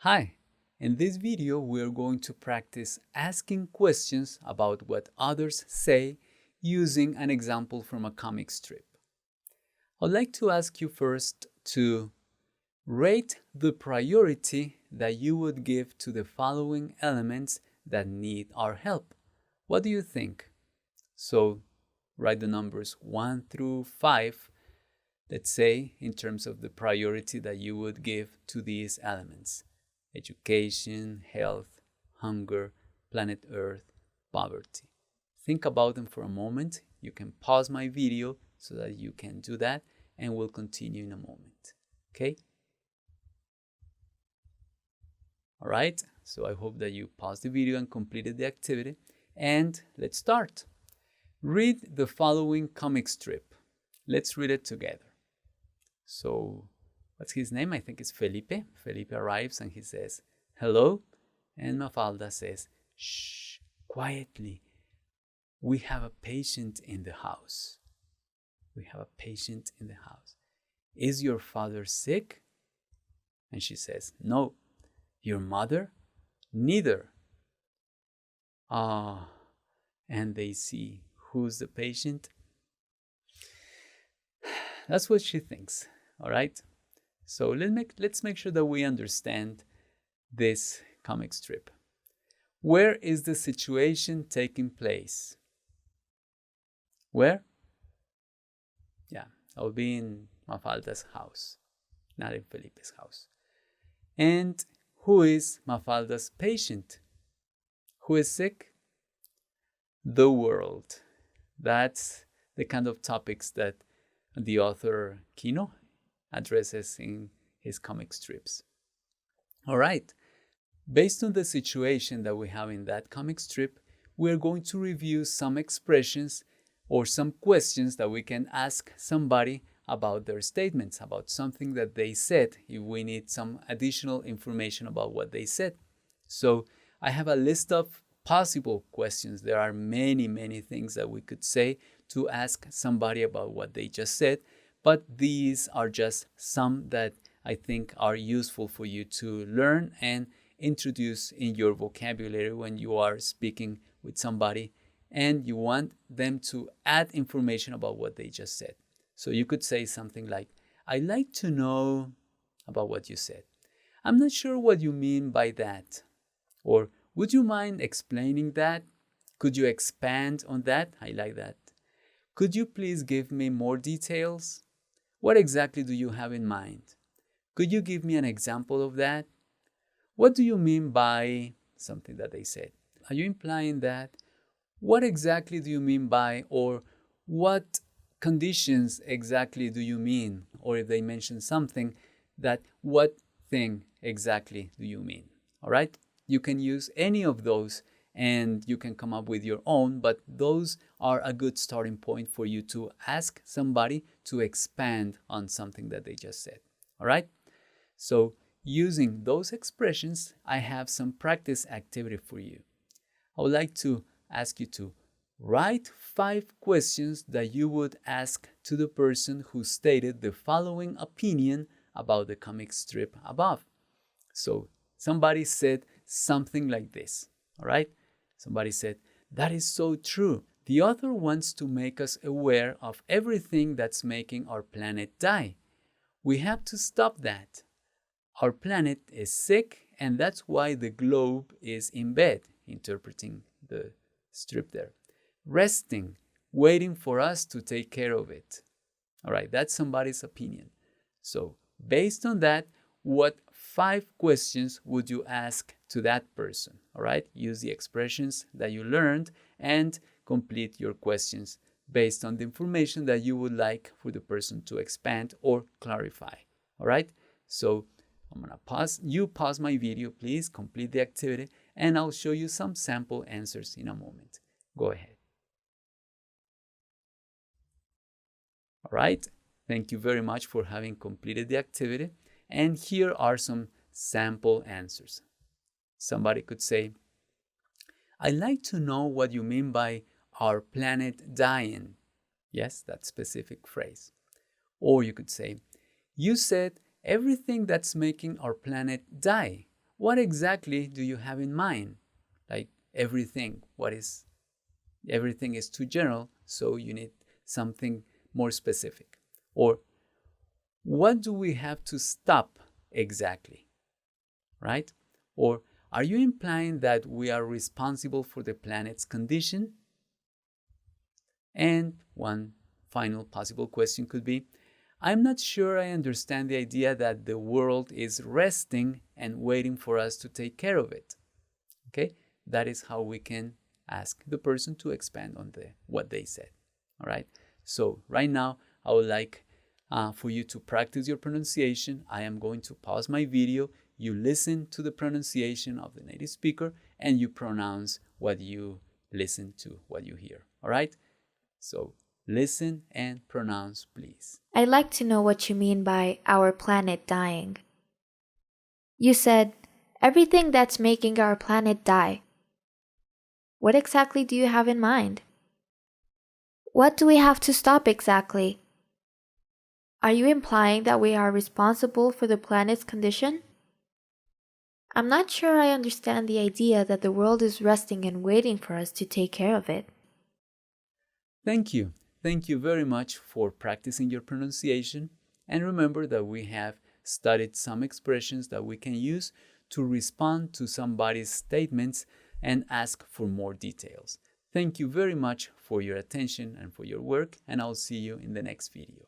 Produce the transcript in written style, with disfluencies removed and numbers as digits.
Hi, in this video we are going to practice asking questions about what others say using an example from a comic strip. I'd like to ask you first to rate the priority that you would give to the following elements that need our help. What do you think? So write the numbers 1 through 5, let's say, in terms of the priority that you would give to these elements. Education, health, hunger, planet Earth, poverty. Think about them for a moment. You can pause my video so that you can do that, and we'll continue in a moment. Okay? All right, so I hope that you paused the video and completed the activity. And let's start. Read the following comic strip. Let's read it together. So, what's his name? I think it's Felipe. Felipe arrives and he says, "Hello." And Mafalda says, "Shh, quietly. We have a patient in the house. We have a patient in the house. Is your father sick?" And she says, "No." "Your mother?" "Neither." Ah, and they see who's the patient. That's what she thinks, all right? So let's make sure that we understand this comic strip. Where is the situation taking place? Where? Yeah, I'll be in Mafalda's house, not in Felipe's house. And who is Mafalda's patient? Who is sick? The world. That's the kind of topics that the author Kino addresses in his comic strips. All right, based on the situation that we have in that comic strip, we're going to review some expressions or some questions that we can ask somebody about their statements, about something that they said, if we need some additional information about what they said. So I have a list of possible questions. There are many things that we could say to ask somebody about what they just said, but these are just some that I think are useful for you to learn and introduce in your vocabulary when you are speaking with somebody and you want them to add information about what they just said. So you could say something like, "I'd like to know about what you said. I'm not sure what you mean by that." Or, "Would you mind explaining that? Could you expand on that? I like that. Could you please give me more details? What exactly do you have in mind? Could you give me an example of that? What do you mean by something that they said? Are you implying that? What exactly do you mean by?" Or what conditions exactly do you mean? Or if they mention something, that what thing exactly do you mean? All right? You can use any of those and you can come up with your own, but those are a good starting point for you to ask somebody to expand on something that they just said. All right? So using those expressions, I have some practice activity for you. I would like to ask you to write 5 questions that you would ask to the person who stated the following opinion about the comic strip above. So somebody said something like this, all right? Somebody said, "That is so true. The author wants to make us aware of everything that's making our planet die. We have to stop that. Our planet is sick, and that's why the globe is in bed," interpreting the strip there. "Resting, waiting for us to take care of it." All right, that's somebody's opinion. So based on that, what 5 questions would you ask to that person? All right, use the expressions that you learned and complete your questions based on the information that you would like for the person to expand or clarify. All right, so I'm gonna pause my video, please complete the activity, and I'll show you some sample answers in a moment. Go ahead. All right, thank you very much for having completed the activity. And here are some sample answers. Somebody could say, "I'd like to know what you mean by our planet dying." Yes, that specific phrase. Or you could say, "You said everything that's making our planet die. what exactly do you have in mind? Like everything is too general, so you need something more specific. Or what do we have to stop exactly, right? Or are you implying that we are responsible for the planet's condition? And one final possible question could be, I'm not sure I understand the idea that the world is resting and waiting for us to take care of it. Okay, that is how we can ask the person to expand on what they said. All right, so right now I would like for you to practice your pronunciation. I am going to pause my video. You listen to the pronunciation of the native speaker and you pronounce what you listen to, what you hear. All right, so listen and pronounce, please. I'd like to know what you mean by our planet dying. You said, everything that's making our planet die. What exactly do you have in mind? What do we have to stop exactly? Are you implying that we are responsible for the planet's condition? I'm not sure I understand the idea that the world is resting and waiting for us to take care of it. Thank you. Thank you very much for practicing your pronunciation. And remember that we have studied some expressions that we can use to respond to somebody's statements and ask for more details. Thank you very much for your attention and for your work, and I'll see you in the next video.